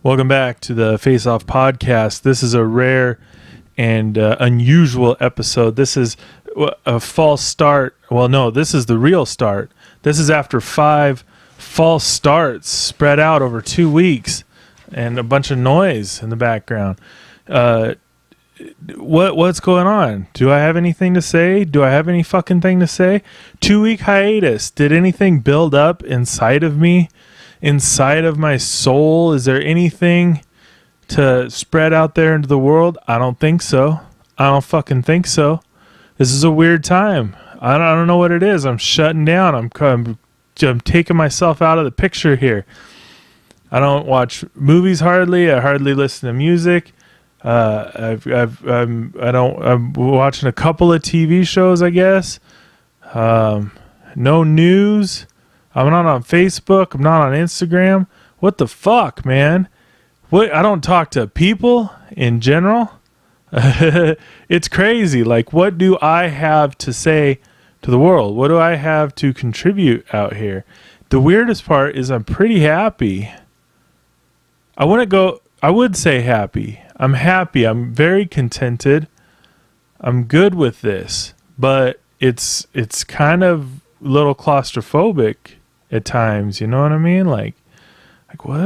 Welcome back to the Face Off podcast. This is a rare and unusual episode. This is a false start. Well, no, this is the real start. This is after 5 false starts spread out over 2 weeks and a bunch of noise in the background. What's going on? Do I have anything to say? Do I have any fucking thing to say? 2-week hiatus. Did anything build up inside of me? Inside of my soul? Is there anything to spread out there into the world? I don't think so. I don't fucking think so. This is a weird time. I don't know what it is. I'm shutting down. I'm taking myself out of the picture here. I don't watch movies hardly. I hardly listen to music. I'm watching a couple of TV shows, I guess. No news. I'm not on Facebook. I'm not on Instagram. What the fuck, man? I don't talk to people in general. It's crazy. Like, what do I have to say to the world? What do I have to contribute out here? The weirdest part is I'm pretty happy. I would say happy. I'm happy. I'm very contented. I'm good with this, but it's kind of a little claustrophobic at times. You know what I mean? Like what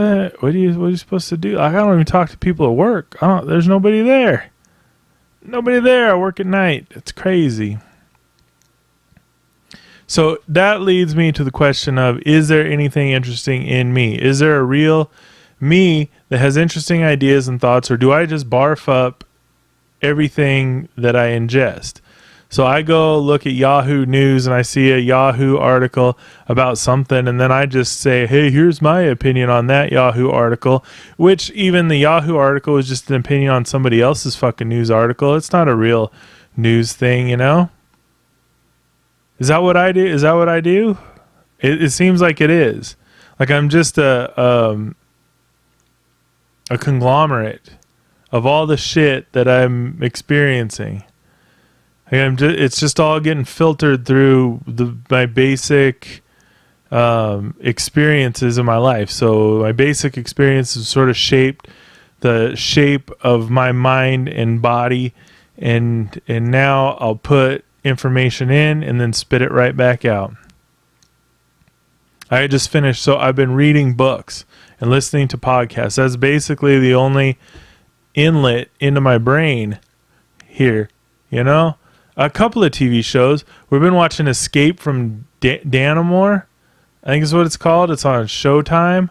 are you supposed to do? Like, I don't even talk to people at work. There's nobody there. Nobody there. I work at night. It's crazy. So that leads me to the question of, is there anything interesting in me? Is there a real me that has interesting ideas and thoughts, or do I just barf up everything that I ingest? So I go look at Yahoo News and I see a Yahoo article about something, and then I just say, hey, here's my opinion on that Yahoo article, which even the Yahoo article is just an opinion on somebody else's fucking news article. It's not a real news thing, you know? Is that what I do? It seems like it is. Like I'm just a conglomerate of all the shit that I'm experiencing. It's just all getting filtered through my basic experiences in my life. So my basic experiences sort of shaped the shape of my mind and body, and now I'll put information in and then spit it right back out. I just finished, so I've been reading books and listening to podcasts. That's basically the only inlet into my brain here, you know? A couple of TV shows. We've been watching Escape from Dannemora, I think is what it's called. It's on Showtime,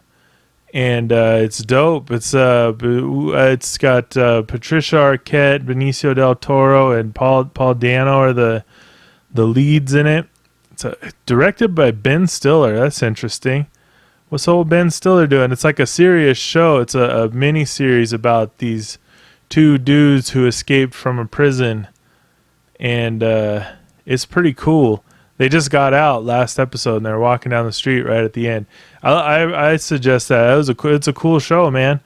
and it's dope. It's got Patricia Arquette, Benicio del Toro, and Paul Dano are the leads in it. It's directed by Ben Stiller. That's interesting. What's old Ben Stiller doing? It's like a serious show. It's a mini series about these 2 dudes who escaped from a prison. And it's pretty cool. They just got out last episode, and they're walking down the street right at the end. I suggest that. It's a cool show, man.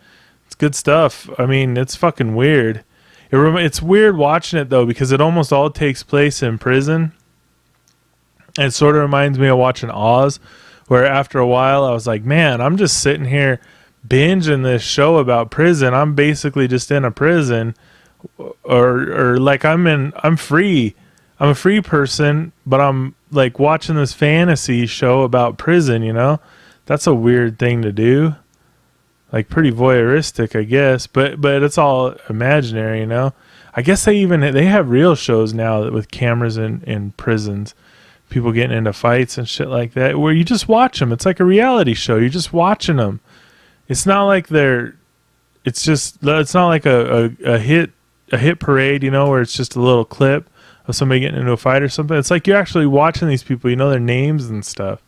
It's good stuff. I mean, it's fucking weird. It's weird watching it, though, because it almost all takes place in prison. And it sort of reminds me of watching Oz, where after a while I was like, man, I'm just sitting here binging this show about prison. I'm basically just in a prison. Or like I'm free. I'm a free person, but I'm like watching this fantasy show about prison, you know? That's a weird thing to do. Like pretty voyeuristic, I guess, but it's all imaginary, you know? I guess they have real shows now with cameras in prisons. People getting into fights and shit like that, where you just watch them. It's like a reality show. You're just watching them. It's not like it's not like a hit parade, you know, where it's just a little clip of somebody getting into a fight or something. It's like you're actually watching these people, you know their names and stuff.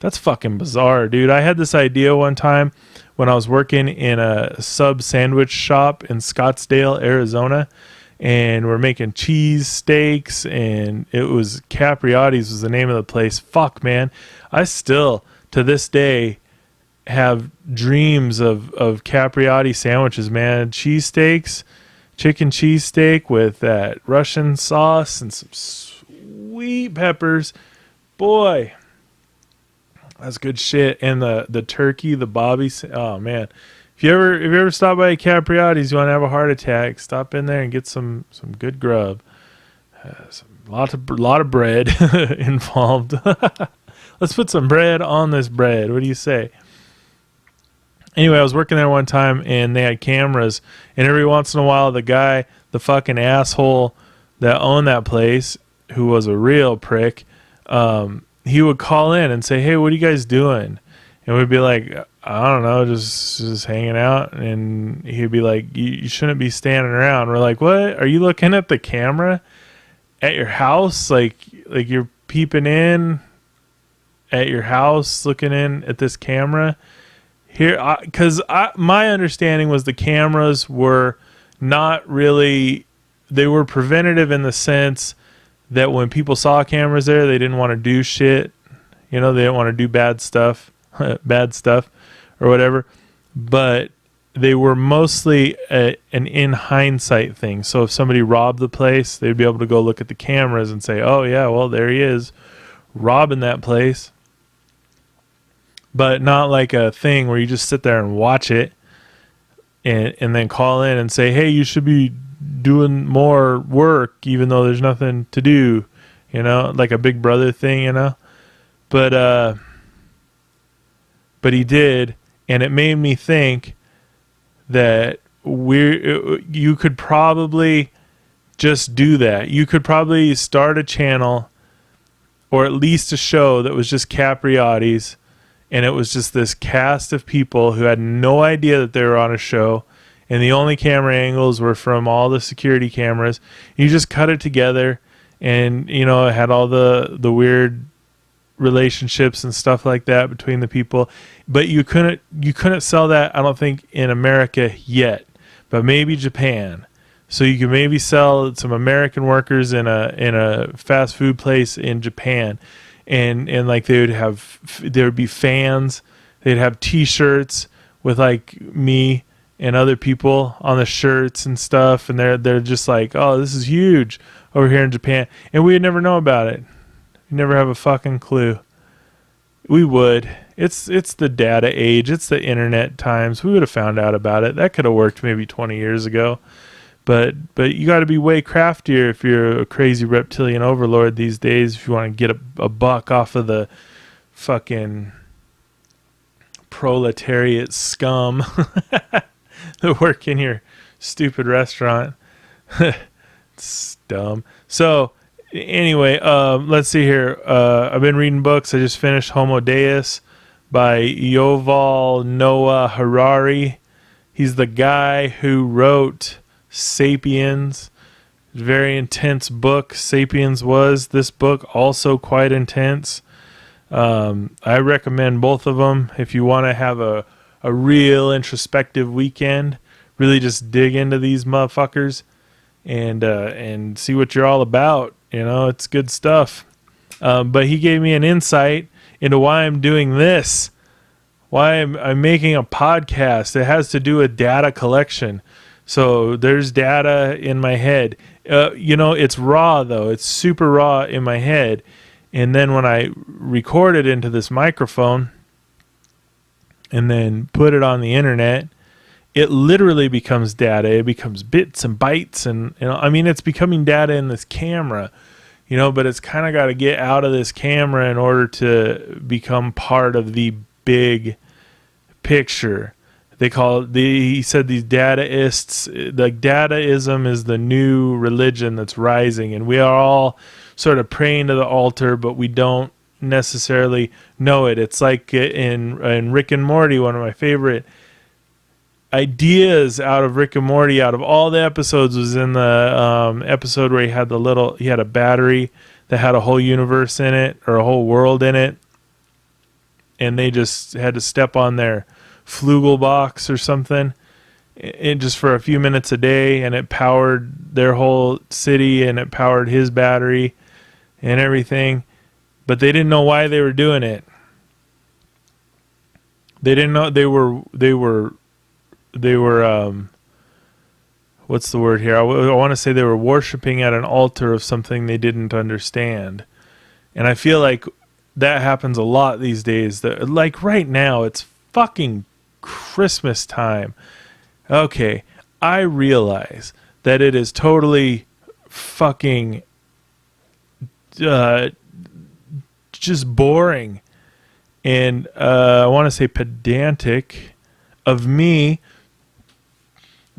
That's fucking bizarre, dude. I had this idea one time when I was working in a sub sandwich shop in Scottsdale, Arizona, and we're making cheese steaks, and it was Capriati's was the name of the place. Fuck, man. I still, to this day, have dreams of Capriati sandwiches, man. Cheesesteaks, chicken cheesesteak with that Russian sauce and some sweet peppers. Boy, that's good shit. And the turkey, the Bobby. Oh, man. if you ever stop by Capriati's, you want to have a heart attack, stop in there and get some good grub. A lot of bread involved. Let's put some bread on this bread. What do you say? Anyway, I was working there one time and they had cameras, and every once in a while the fucking asshole that owned that place, who was a real prick, he would call in and say, "Hey, what are you guys doing?" And we'd be like, "I don't know, just hanging out." And he'd be like, you shouldn't be standing around. We're like, "What? Are you looking at the camera at your house? Like you're peeping in at your house, looking in at this camera here?" Because my understanding was the cameras were not really, they were preventative in the sense that when people saw cameras there, they didn't want to do shit. They didn't want to do bad stuff or whatever. But they were mostly an in hindsight thing. So if somebody robbed the place, they'd be able to go look at the cameras and say, "Oh yeah, well, there he is robbing that place." But not like a thing where you just sit there and watch it and then call in and say, "Hey, you should be doing more work even though there's nothing to do," like a Big Brother thing, But he did, and it made me think that you could probably just do that. You could probably start a channel or at least a show that was just Capriati's, and it was just this cast of people who had no idea that they were on a show, and the only camera angles were from all the security cameras. You just cut it together, and it had all the weird relationships and stuff like that between the people. But you couldn't sell that, I don't think, in America yet, but maybe Japan. So you could maybe sell some American workers in a fast food place in Japan, and like there would be fans. They'd have T-shirts with like me and other people on the shirts and stuff, and they're just like, "Oh, this is huge over here in Japan," and we'd never know about it. We'd never have a fucking clue. We would. It's the data age. It's the internet times. We would have found out about it. That could have worked maybe 20 years ago. But you got to be way craftier if you're a crazy reptilian overlord these days, if you want to get a buck off of the fucking proletariat scum that work in your stupid restaurant. It's dumb. So anyway, let's see here. I've been reading books. I just finished Homo Deus by Yuval Noah Harari. He's the guy who wrote Sapiens. Very intense book, Sapiens was. This book also quite intense. I recommend both of them if you want to have a real introspective weekend. Really just dig into these motherfuckers and see what you're all about. It's good stuff. But he gave me an insight into why I'm doing this, why I'm making a podcast. It has to do with data collection. So there's data in my head. It's raw, though. It's super raw in my head. And then when I record it into this microphone and then put it on the internet, it literally becomes data. It becomes bits and bytes. And it's becoming data in this camera, but it's kind of got to get out of this camera in order to become part of the big picture. He said these dataists, like dataism is the new religion that's rising, and we are all sort of praying to the altar, but we don't necessarily know it. It's like in Rick and Morty, one of my favorite ideas out of Rick and Morty, out of all the episodes, was in the episode where he had a battery that had a whole universe in it, or a whole world in it, and they just had to step on their Flugelbox or something, just for a few minutes a day, and it powered their whole city, and it powered his battery and everything. But they didn't know why they were doing it. They didn't know they were what's the word here? I want to say they were worshiping at an altar of something they didn't understand. And I feel like that happens a lot these days. Like right now, it's fucking Christmas time. Okay, I realize that it is totally fucking just boring and I want to say pedantic of me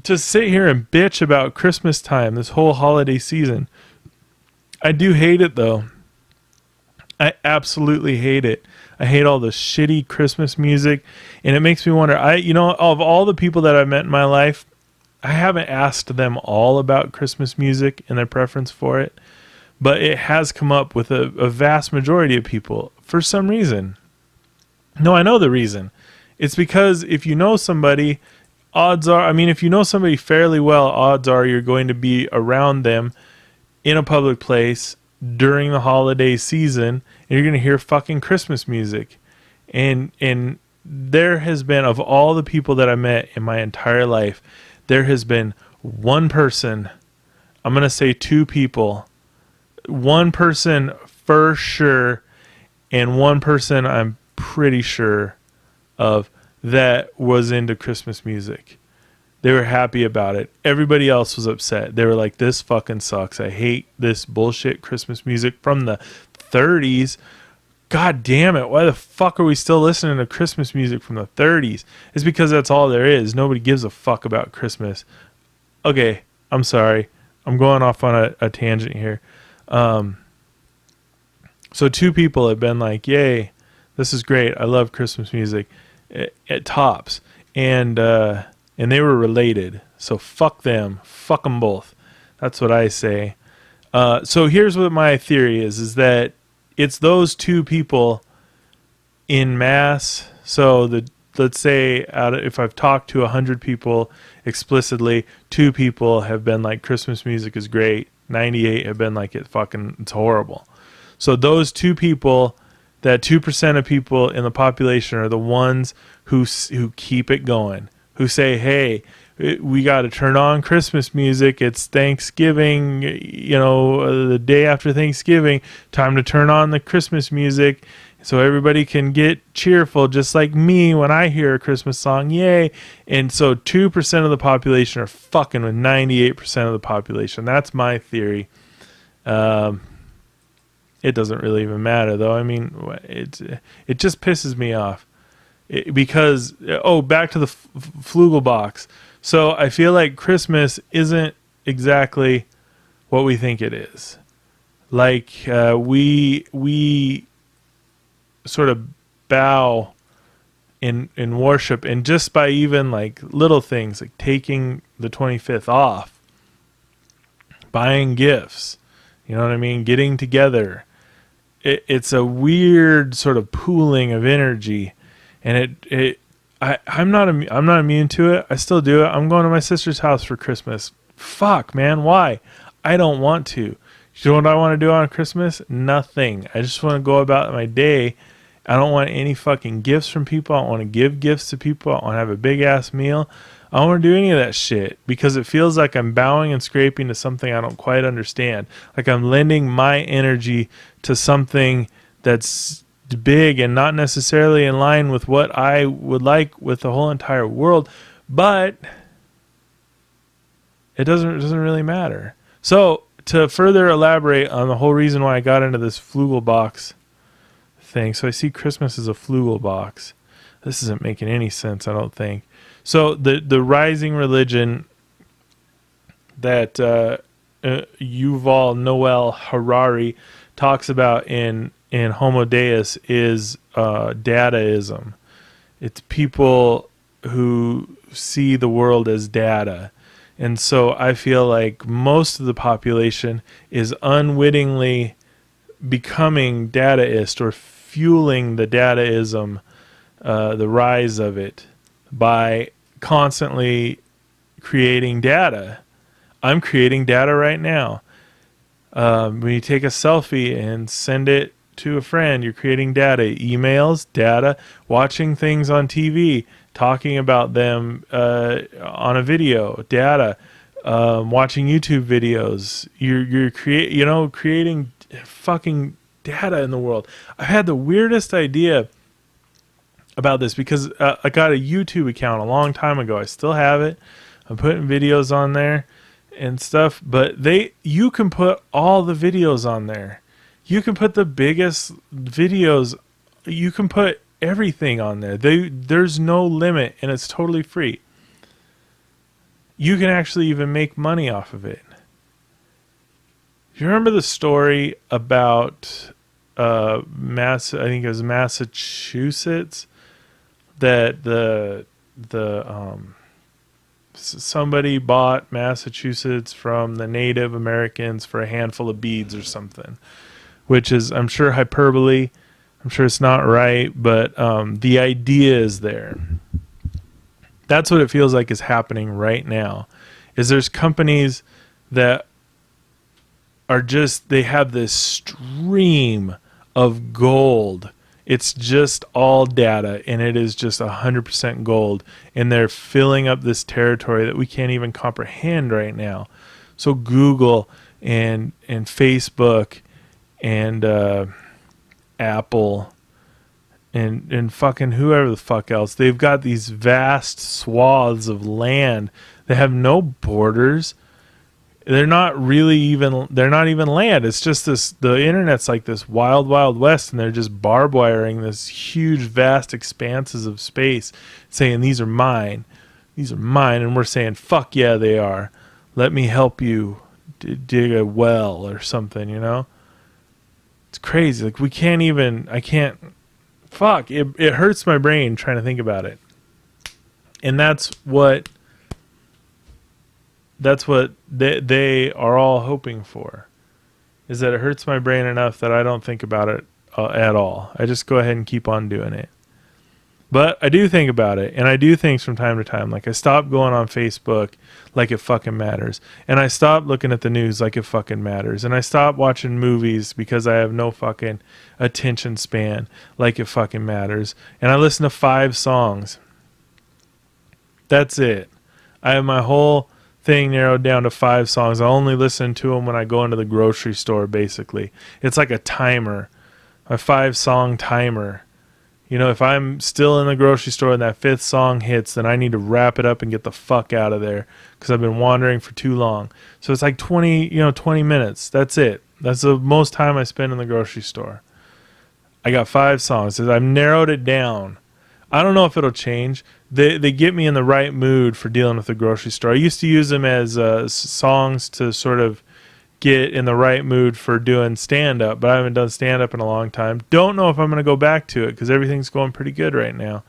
to sit here and bitch about Christmas time this whole holiday season. I do hate it though. I absolutely hate it. I hate all the shitty Christmas music, and it makes me wonder, of all the people that I've met in my life, I haven't asked them all about Christmas music and their preference for it, but it has come up with a vast majority of people for some reason. No, I know the reason. It's because if you know somebody, if you know somebody fairly well, odds are you're going to be around them in a public place during the holiday season, and you're going to hear fucking Christmas music. And there has been, of all the people that I met in my entire life, there has been one person, I'm going to say two people, one person for sure, and one person I'm pretty sure of that was into Christmas music. They were happy about it. Everybody else was upset. They were like, this fucking sucks. I hate this bullshit Christmas music from the 30s. God damn it. Why the fuck are we still listening to Christmas music from the 30s? It's because that's all there is. Nobody gives a fuck about Christmas. Okay, I'm sorry. I'm going off on a tangent here. So two people have been like, yay, this is great. I love Christmas music. It tops. And they were related. So fuck them. Fuck them both. That's what I say. So here's what my theory is that it's those two people in mass. So let's say if I've talked to 100 people explicitly, 2 people have been like, Christmas music is great. 98 have been like, it's horrible. So those 2 people, that 2% of people in the population are the ones who keep it going, who say, hey, we got to turn on Christmas music. It's Thanksgiving, the day after Thanksgiving, time to turn on the Christmas music so everybody can get cheerful, just like me when I hear a Christmas song. Yay. And so 2% of the population are fucking with 98% of the population. That's my theory. It doesn't really even matter, though. I mean, it just pisses me off. Because back to the Flugelbox. So I feel like Christmas isn't exactly what we think it is. Like we sort of bow in worship, and just by even like little things like taking the 25th off, buying gifts, you know what I mean, getting together. It's a weird sort of pooling of energy. And I'm not immune to it. I still do it. I'm going to my sister's house for Christmas. Fuck, man. Why? I don't want to. You know what I want to do on Christmas? Nothing. I just want to go about my day. I don't want any fucking gifts from people. I don't want to give gifts to people. I don't want to have a big ass meal. I don't want to do any of that shit because it feels like I'm bowing and scraping to something I don't quite understand. Like I'm lending my energy to something that's big and not necessarily in line with what I would like with the whole entire world, but it doesn't really matter. So to further elaborate on the whole reason why I got into this Flugelbox thing, so I see Christmas as a Flugelbox. This isn't making any sense, I don't think. So the rising religion that Yuval Noah Harari talks about in Homo Deus is dataism. It's people who see the world as data. And so I feel like most of the population is unwittingly becoming dataist or fueling the dataism, the rise of it, by constantly creating data. I'm creating data right now. When you take a selfie and send it to a friend, you're creating data. Emails, data. Watching things on TV, talking about them on a video, data. Watching YouTube videos, you're creating fucking data in the world. I had the weirdest idea about this because I got a YouTube account a long time ago. I still have it. I'm putting videos on there and stuff, but you can put all the videos on there. You can put the biggest videos. You can put everything on there. There's no limit, and it's totally free. You can actually even make money off of it. Do you remember the story about I think it was Massachusetts, that somebody bought Massachusetts from the Native Americans for a handful of beads or something, which is, I'm sure, hyperbole. I'm sure it's not right, but the idea is there. That's what it feels like is happening right now. Is there's companies that are just, they have this stream of gold. It's just all data, and it is just 100% gold, and they're filling up this territory that we can't even comprehend right now. So Google and Facebook and Apple and fucking whoever the fuck else, they've got these vast swaths of land that have no borders. They're not even land. It's just this, the internet's like this wild, wild west, and they're just barbed wiring this huge, vast expanses of space, saying, these are mine. These are mine. And we're saying, fuck yeah, they are. Let me help you dig a well or something, you know? It's crazy. Like, it hurts my brain trying to think about it. And that's what they are all hoping for, is that it hurts my brain enough that I don't think about it at all. I just go ahead and keep on doing it. But I do think about it, and I do things from time to time. Like, I stop going on Facebook like it fucking matters, and I stop looking at the news like it fucking matters, and I stop watching movies because I have no fucking attention span like it fucking matters, and I listen to 5 songs. That's it. I have my whole thing narrowed down to 5 songs. I only listen to them when I go into the grocery store, basically. It's like a timer, a 5-song timer. You know, if I'm still in the grocery store and that 5th song hits, then I need to wrap it up and get the fuck out of there because I've been wandering for too long. So it's like 20 minutes. That's it. That's the most time I spend in the grocery store. I got 5 songs. I've narrowed it down. I don't know if it'll change. They get me in the right mood for dealing with the grocery store. I used to use them as songs to sort of get in the right mood for doing stand-up, but I haven't done stand-up in a long time. Don't know if I'm going to go back to it because everything's going pretty good right now.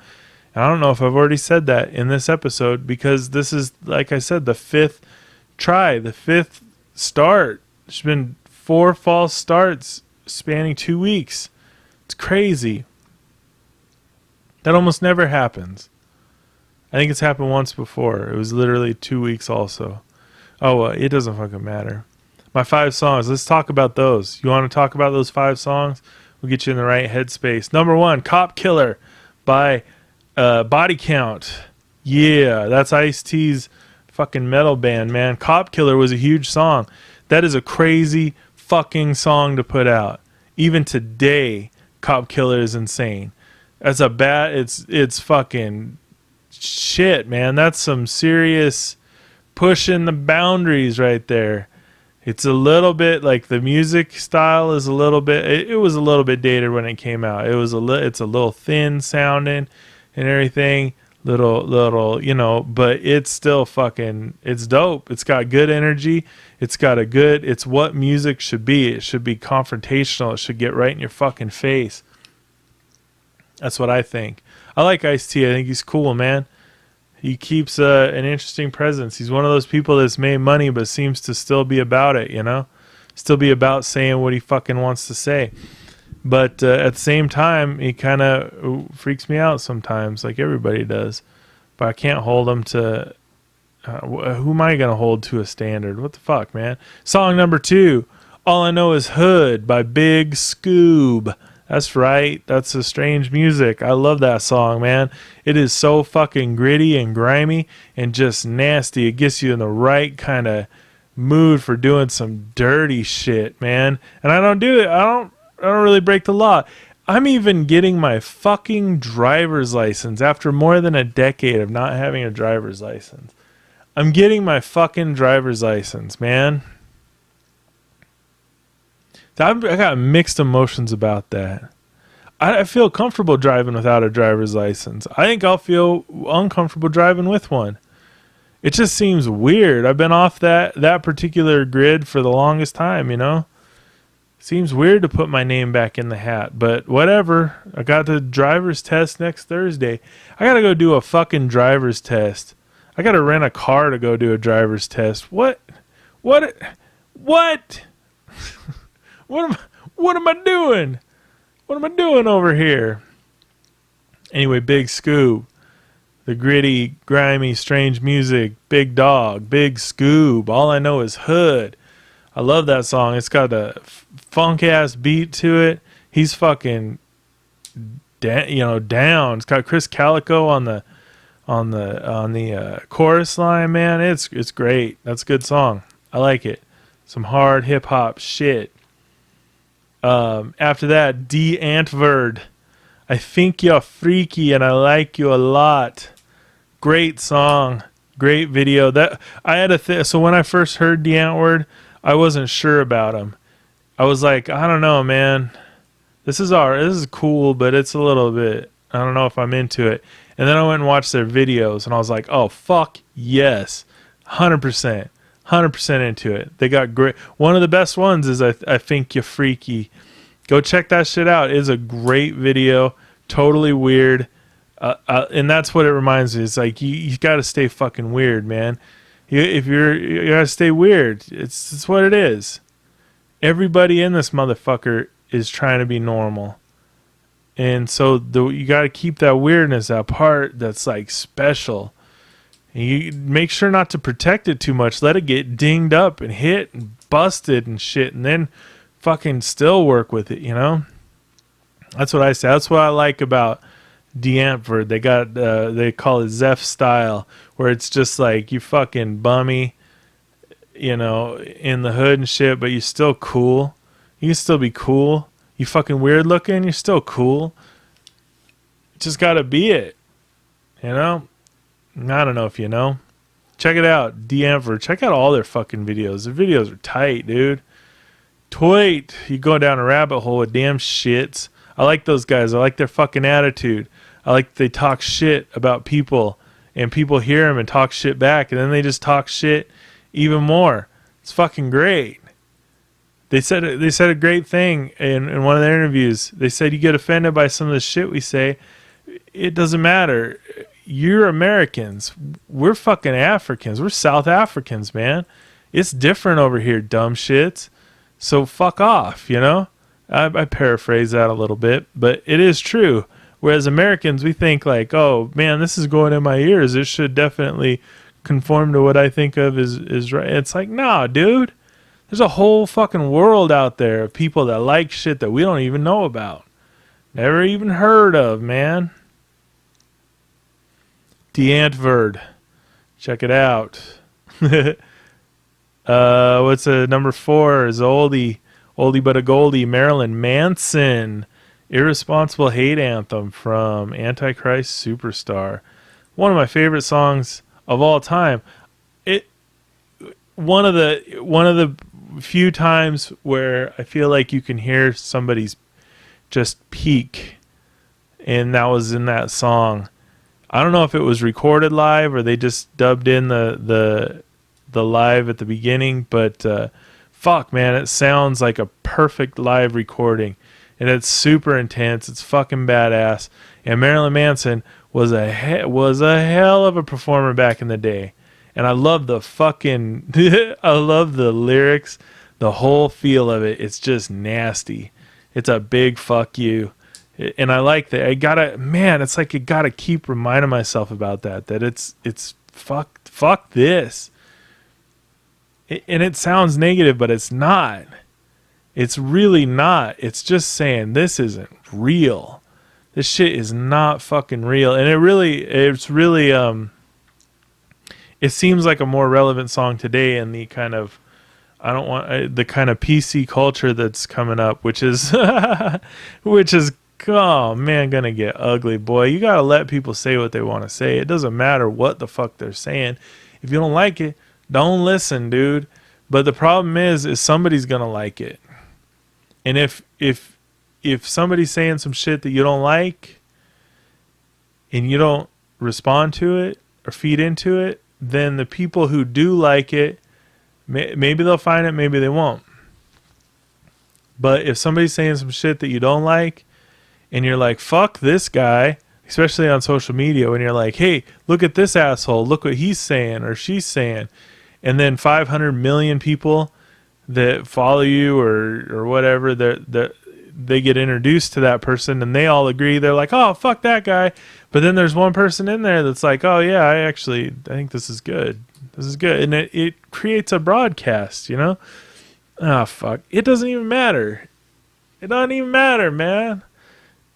And I don't know if I've already said that in this episode because this is, like I said, the 5th try, the 5th start. There's been 4 false starts spanning 2 weeks. It's crazy. That almost never happens. I think it's happened once before. It was literally 2 weeks also. Oh, well, it doesn't fucking matter. My 5 songs. Let's talk about those. You want to talk about those 5 songs? We'll get you in the right headspace. Number 1, Cop Killer by Body Count. Yeah, that's Ice-T's fucking metal band, man. Cop Killer was a huge song. That is a crazy fucking song to put out. Even today, Cop Killer is insane. That's a bad, it's fucking shit, man. That's some serious pushing the boundaries right there. It's a little bit like the music style is a little bit, it was a little bit dated when it came out. It's a little thin sounding and everything, little, you know, but it's still fucking, it's dope. It's got good energy. It's what music should be. It should be confrontational. It should get right in your fucking face. That's what I think. I like Ice-T. I think he's cool, man. He keeps an interesting presence. He's one of those people that's made money but seems to still be about it, you know? Still be about saying what he fucking wants to say. But at the same time, he kind of freaks me out sometimes, like everybody does. But I can't hold him to... who am I going to hold to a standard? What the fuck, man? Song number 2, All I Know Is Hood by Big Scoob. That's right. That's a strange music. I love that song, man. It is so fucking gritty and grimy and just nasty. It gets you in the right kind of mood for doing some dirty shit, man. And I don't do it. I don't really break the law. I'm even getting my fucking driver's license after more than a decade of not having a driver's license. I'm getting my fucking driver's license, man. I got mixed emotions about that. I feel comfortable driving without a driver's license. I think I'll feel uncomfortable driving with one. It just seems weird. I've been off that particular grid for the longest time, you know? Seems weird to put my name back in the hat, but whatever. I got the driver's test next Thursday. I gotta go do a fucking driver's test. I gotta rent a car to go do a driver's test. What? What? What? What am I doing? What am I doing over here? Anyway, Big Scoob. The gritty, grimy, strange music. Big Dog. Big Scoob. All I know is Hood. I love that song. It's got a funk ass beat to it. He's fucking down. It's got Chris Calico on the chorus line, man. It's great. That's a good song. I like it. Some hard hip hop shit. After that, D. Antverd. I think you're freaky and I like you a lot. Great song. Great video. That I had so when I first heard D. Antwoord, I wasn't sure about him. I was like, I don't know, man. This is cool, but it's a little bit, I don't know if I'm into it. And then I went and watched their videos and I was like, oh fuck yes. 100%. 100% into it. They got great. One of the best ones is I think you're freaky. Go check that shit out. It's a great video. Totally weird. And that's what it reminds me. It's like you got to stay fucking weird, man. You got to stay weird. It's what it is. Everybody in this motherfucker is trying to be normal. And so you got to keep that weirdness, that part that's like special. And you make sure not to protect it too much. Let it get dinged up and hit and busted and shit, and then fucking still work with it, you know? That's what I say. That's what I like about D. Antwoord. They got they call it Zeph style, where it's just like you fucking bummy, you know, in the hood and shit, but you're still cool. You can still be cool. You fucking weird looking, you're still cool. Just gotta be it, you know? I don't know if you know. Check it out, D. Antwoord. Check out all their fucking videos. Their videos are tight, dude. Tight. You go down a rabbit hole with damn shits. I like those guys. I like their fucking attitude. I like they talk shit about people, and people hear them and talk shit back, and then they just talk shit even more. It's fucking great. They said a great thing in one of their interviews. They said you get offended by some of the shit we say. It doesn't matter. You're Americans. We're fucking Africans. We're South Africans, man. It's different over here, dumb shits. So fuck off, you know? I paraphrase that a little bit, but it is true. Whereas Americans, we think like, oh, man, this is going in my ears. It should definitely conform to what I think of is right. It's like, nah, dude. There's a whole fucking world out there of people that like shit that we don't even know about. Never even heard of, man. D. Antwoord. Check it out. What's number 4 is oldie but a goldie, Marilyn Manson. Irresponsible Hate Anthem from Antichrist Superstar. One of my favorite songs of all time. One of the few times where I feel like you can hear somebody's just peak, and that was in that song. I don't know if it was recorded live or they just dubbed in the live at the beginning, but fuck, man, it sounds like a perfect live recording, and it's super intense. It's fucking badass. And Marilyn Manson was a hell of a performer back in the day, and I love the fucking I love the lyrics, the whole feel of it. It's just nasty. It's a big fuck you. And I like that. It's like I gotta keep reminding myself about that it's fuck this. And it sounds negative, but it's not. It's really not. It's just saying this isn't real. This shit is not fucking real. And it's really it seems like a more relevant song today in the kind of the kind of PC culture that's coming up, which is oh man, gonna get ugly, boy. You gotta let people say what they want to say. It doesn't matter what the fuck they're saying. If you don't like it, don't listen, dude. But the problem is somebody's gonna like it. And if somebody's saying some shit that you don't like and you don't respond to it or feed into it, then the people who do like it, maybe they'll find it, maybe they won't. But if somebody's saying some shit that you don't like and you're like, fuck this guy, especially on social media, when you're like, hey, look at this asshole, look what he's saying or she's saying, and then 500 million people that follow you or whatever, they get introduced to that person and they all agree, they're like, oh, fuck that guy. But then there's one person in there that's like, oh yeah, I think this is good, and it creates a broadcast, you know. Oh fuck, it doesn't even matter, man.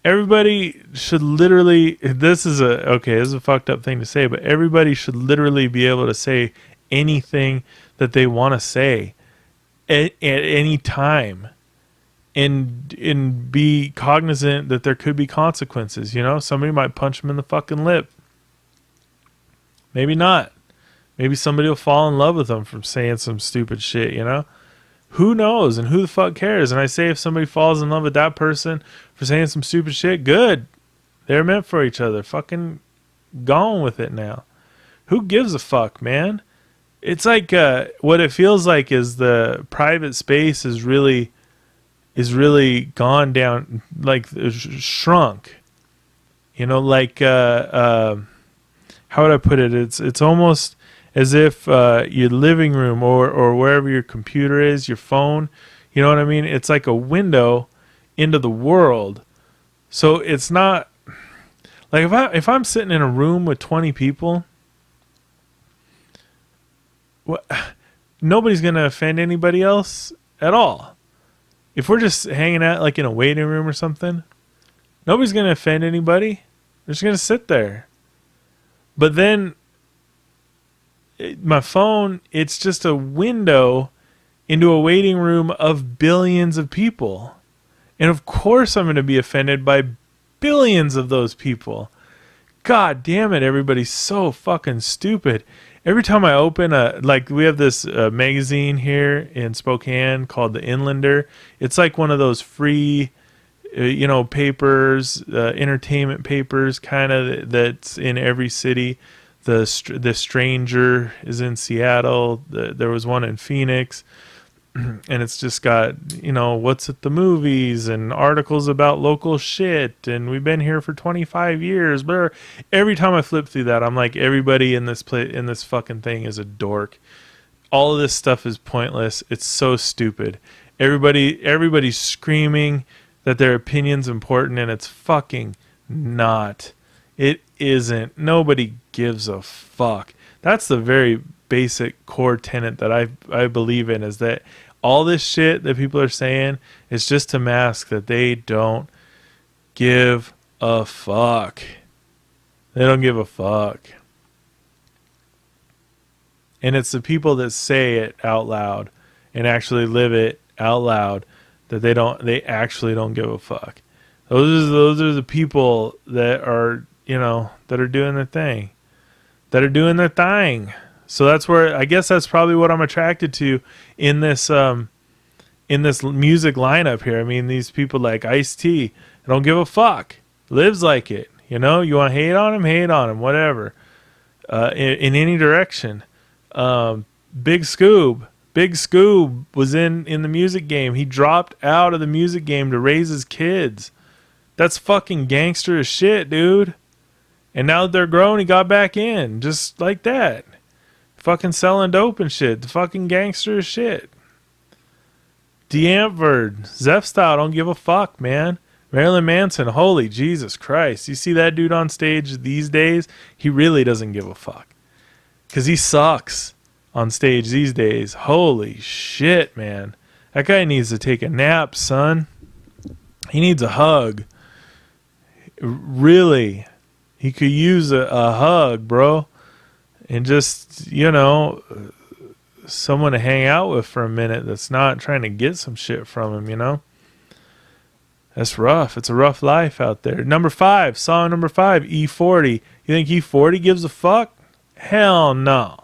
Everybody should literally, this is a fucked up thing to say, but everybody should literally be able to say anything that they want to say at any time, and be cognizant that there could be consequences. You know, somebody might punch them in the fucking lip. Maybe not. Maybe somebody will fall in love with them from saying some stupid shit, you know? Who knows? And who the fuck cares? And I say, if somebody falls in love with that person for saying some stupid shit, good. They're meant for each other. Fucking gone with it now. Who gives a fuck, man? It's like what it feels like is the private space is really gone down, like shrunk. You know, like how would I put it? It's almost as if your living room or wherever your computer is, your phone, you know what I mean? It's like a window into the world. So it's not like if I'm sitting in a room with 20 people, nobody's going to offend anybody else at all. If we're just hanging out like in a waiting room or something, nobody's going to offend anybody. They're just going to sit there. But then my phone, it's just a window into a waiting room of billions of people. And of course I'm going to be offended by billions of those people. God damn it, everybody's so fucking stupid. Every time I open we have this magazine here in Spokane called The Inlander. It's like one of those free, papers, entertainment papers, kind of that's in every city. The Stranger is in Seattle. There was one in Phoenix. And it's just got, what's at the movies and articles about local shit. And we've been here for 25 years. But every time I flip through that, I'm like, everybody in this fucking thing is a dork. All of this stuff is pointless. It's so stupid. Everybody's screaming that their opinion's important, and it's fucking not. It isn't. Nobody gives a fuck. That's the very basic core tenet that I believe in, is that all this shit that people are saying is just to mask that they don't give a fuck. They don't give a fuck. And it's the people that say it out loud and actually live it out loud that they actually don't give a fuck. Those are the people that are, that are doing their thing. So that's where, I guess that's probably what I'm attracted to in this music lineup here. I mean, these people like Ice-T, I don't give a fuck. Lives like it. You want to hate on him, whatever. In any direction. Big Scoob was in the music game. He dropped out of the music game to raise his kids. That's fucking gangster as shit, dude. And now that they're grown, he got back in. Just like that. Fucking selling dope and shit. The fucking gangster as shit. D'Antford, Zeph Style, don't give a fuck, man. Marilyn Manson, holy Jesus Christ. You see that dude on stage these days? He really doesn't give a fuck. Because he sucks on stage these days. Holy shit, man. That guy needs to take a nap, son. He needs a hug. Really. He could use a hug, bro. And just, someone to hang out with for a minute that's not trying to get some shit from him, That's rough. It's a rough life out there. Number 5, song number 5, E40. You think E40 gives a fuck? Hell no.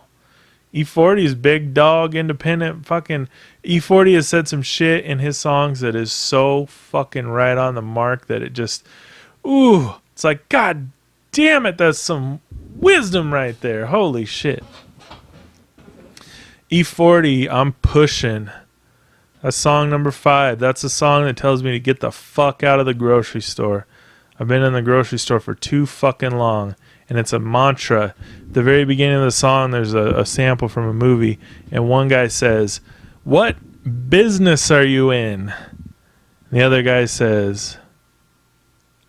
E40 is big dog, independent, fucking. E40 has said some shit in his songs that is so fucking right on the mark that it just, ooh, it's like, God damn it, that's some wisdom right there. Holy shit. E40, I'm pushing. That's song number 5. That's a song that tells me to get the fuck out of the grocery store. I've been in the grocery store for too fucking long. And it's a mantra. At the very beginning of the song, there's a sample from a movie. And one guy says, "What business are you in?" And the other guy says,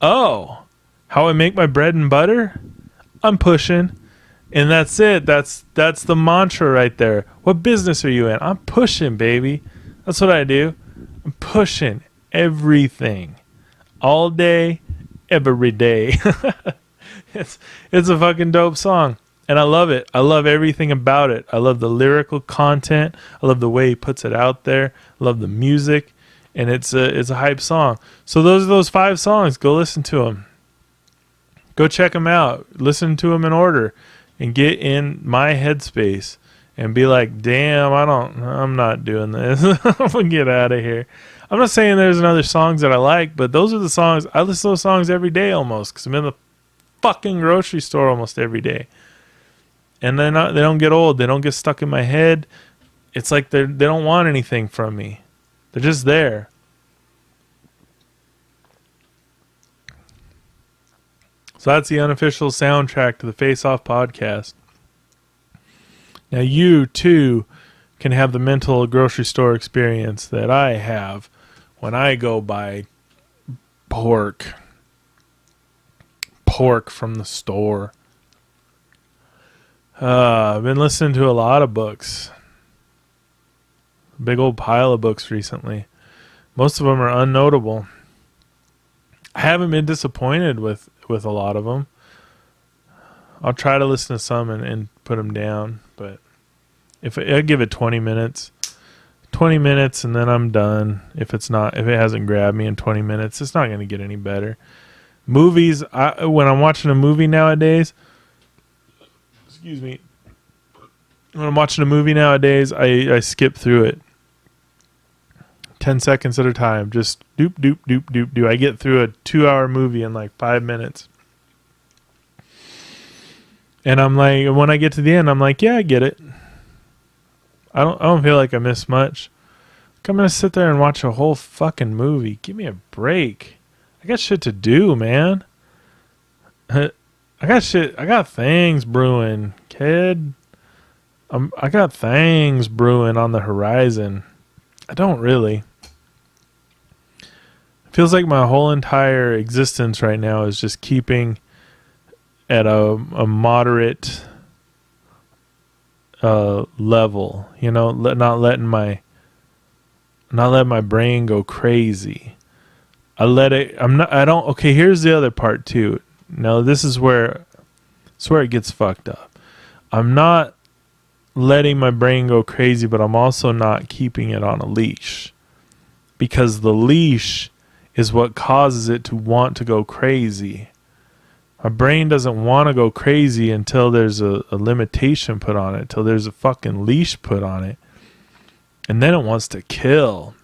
"Oh, how I make my bread and butter? I'm pushing." And that's it. That's the mantra right there. What business are you in? I'm pushing, baby. That's what I do. I'm pushing everything. All day, every day. It's a fucking dope song. And I love it. I love everything about it. I love the lyrical content. I love the way he puts it out there. I love the music. And it's a hype song. So those are those 5 songs. Go listen to them. Go check them out. Listen to them in order. And get in my headspace. And be like, damn, I'm not doing this. I'm going to get out of here. I'm not saying there's other songs that I like. But those are the songs. I listen to those songs every day almost. Because I'm in the fucking grocery store almost every day. And they don't get old. They don't get stuck in my head. It's like they don't want anything from me. They're just there. So that's the unofficial soundtrack to the Face Off podcast. Now you too can have the mental grocery store experience that I have when I go buy pork from the store. I've been listening to a lot of books. Big old pile of books recently. Most of them are unnotable. I haven't been disappointed with a lot of them. I'll try to listen to some and put them down, but if I give it 20 minutes and then I'm done. If it hasn't grabbed me in 20 minutes, it's not going to get any better. Movies, when I'm watching a movie nowadays, when I'm watching a movie nowadays, I skip through it 10 seconds at a time. Just doop, doop, doop, doop, doop. I get through a 2-hour movie in like 5 minutes. And I'm like, when I get to the end, I'm like, yeah, I get it. I don't feel like I missed much. I'm going to sit there and watch a whole fucking movie. Give me a break. I got shit to do, man. I got things brewing, kid. I got things brewing on the horizon. I don't really. It feels like my whole entire existence right now is just keeping at a moderate level, not letting my brain go crazy. Okay, here's the other part too. Now this is where it gets fucked up. I'm not letting my brain go crazy, but I'm also not keeping it on a leash. Because the leash is what causes it to want to go crazy. My brain doesn't want to go crazy until there's a limitation put on it, until there's a fucking leash put on it. And then it wants to kill.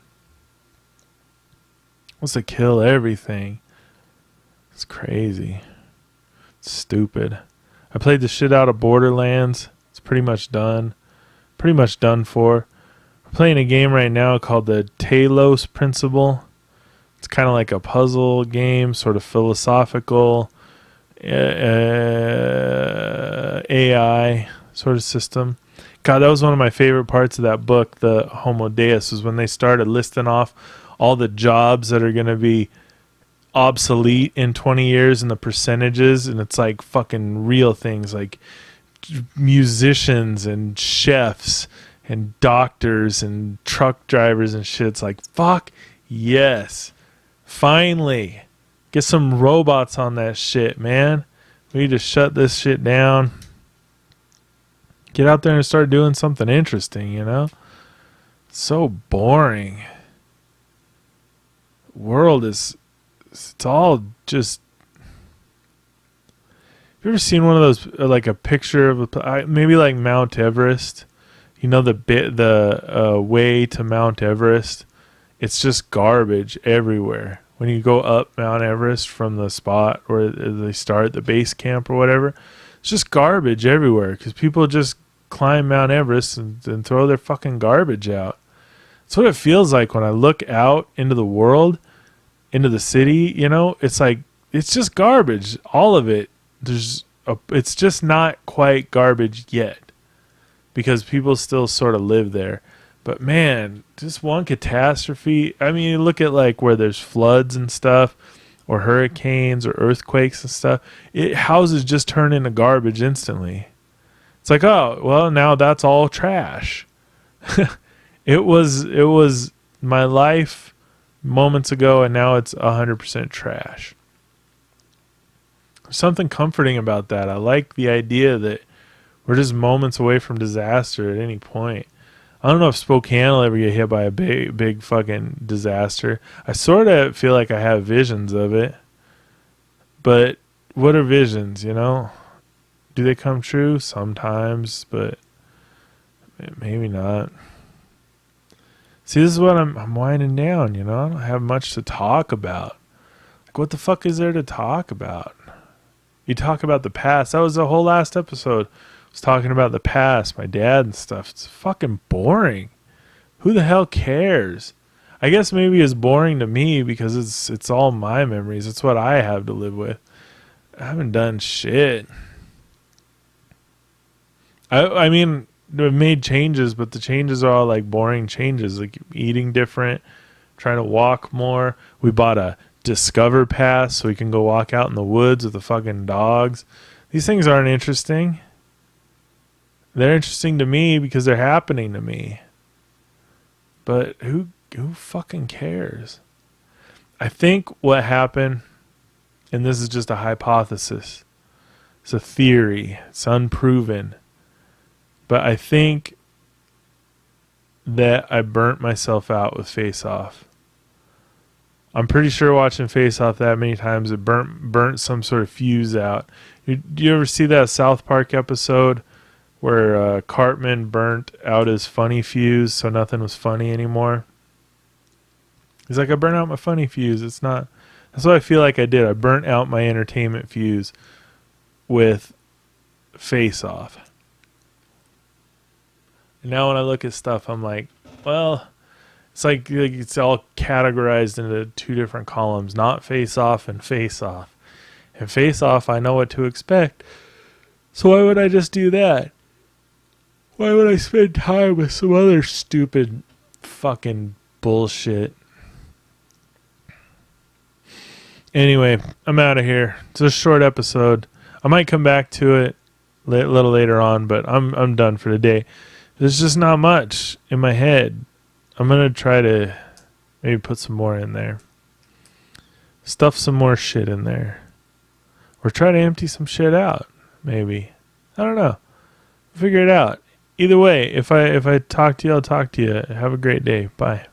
Wants to kill everything. It's crazy. It's stupid. I played the shit out of Borderlands. It's pretty much done. Pretty much done for. I'm playing a game right now called the Talos Principle. It's kind of like a puzzle game, sort of philosophical AI sort of system. God, that was one of my favorite parts of that book, the Homo Deus, was when they started listing off all the jobs that are going to be obsolete in 20 years and the percentages, and it's like fucking real things like musicians and chefs and doctors and truck drivers and shit. It's like, fuck yes. Finally. Get some robots on that shit, man. We need to shut this shit down. Get out there and start doing something interesting, It's so boring. World is it's all just. Have you ever seen one of those, like a picture of maybe like Mount Everest? You know the way to Mount Everest. It's just garbage everywhere. When you go up Mount Everest from the spot where they start, the base camp or whatever, it's just garbage everywhere because people just climb Mount Everest and throw their fucking garbage out. That's what it feels like when I look out into the world, into the city. You know, it's like it's just garbage, all of it. It's just not quite garbage yet because people still sort of live there. But man, just one catastrophe. I mean, you look at like where there's floods and stuff, or hurricanes or earthquakes and stuff. Houses just turn into garbage instantly. It's like, oh, well, now that's all trash. It was my life moments ago, and now it's 100% trash. There's something comforting about that. I like the idea that we're just moments away from disaster at any point. I don't know if Spokane will ever get hit by a big fucking disaster. I sort of feel like I have visions of it. But what are visions, you know? Do they come true? Sometimes, but maybe not. See, this is what I'm winding down, you know? I don't have much to talk about. Like, what the fuck is there to talk about? You talk about the past. That was the whole last episode. I was talking about the past, my dad and stuff. It's fucking boring. Who the hell cares? I guess maybe it's boring to me because it's all my memories. It's what I have to live with. I haven't done shit. I mean, I've made changes, but the changes are all like boring changes, like eating different, trying to walk more. We bought a Discover Pass so we can go walk out in the woods with the fucking dogs. These things aren't interesting. They're interesting to me because they're happening to me. But who fucking cares? I think what happened, and this is just a hypothesis, it's a theory, it's unproven, but I think that I burnt myself out with Face Off. I'm pretty sure watching Face Off that many times, it burnt some sort of fuse out. Do you ever see that South Park episode where Cartman burnt out his funny fuse so nothing was funny anymore? He's like, I burnt out my funny fuse. It's not. That's what I feel like I did. I burnt out my entertainment fuse with Face Off. And now when I look at stuff, I'm like, well, it's like it's all categorized into two different columns, not Face Off and Face Off. And Face Off, I know what to expect. So why would I just do that? Why would I spend time with some other stupid fucking bullshit? Anyway, I'm out of here. It's a short episode. I might come back to it a little later on, but I'm done for today. There's just not much in my head. I'm going to try to maybe put some more in there. Stuff some more shit in there. Or try to empty some shit out, maybe. I don't know. Figure it out. Either way, if I talk to you, I'll talk to you. Have a great day. Bye.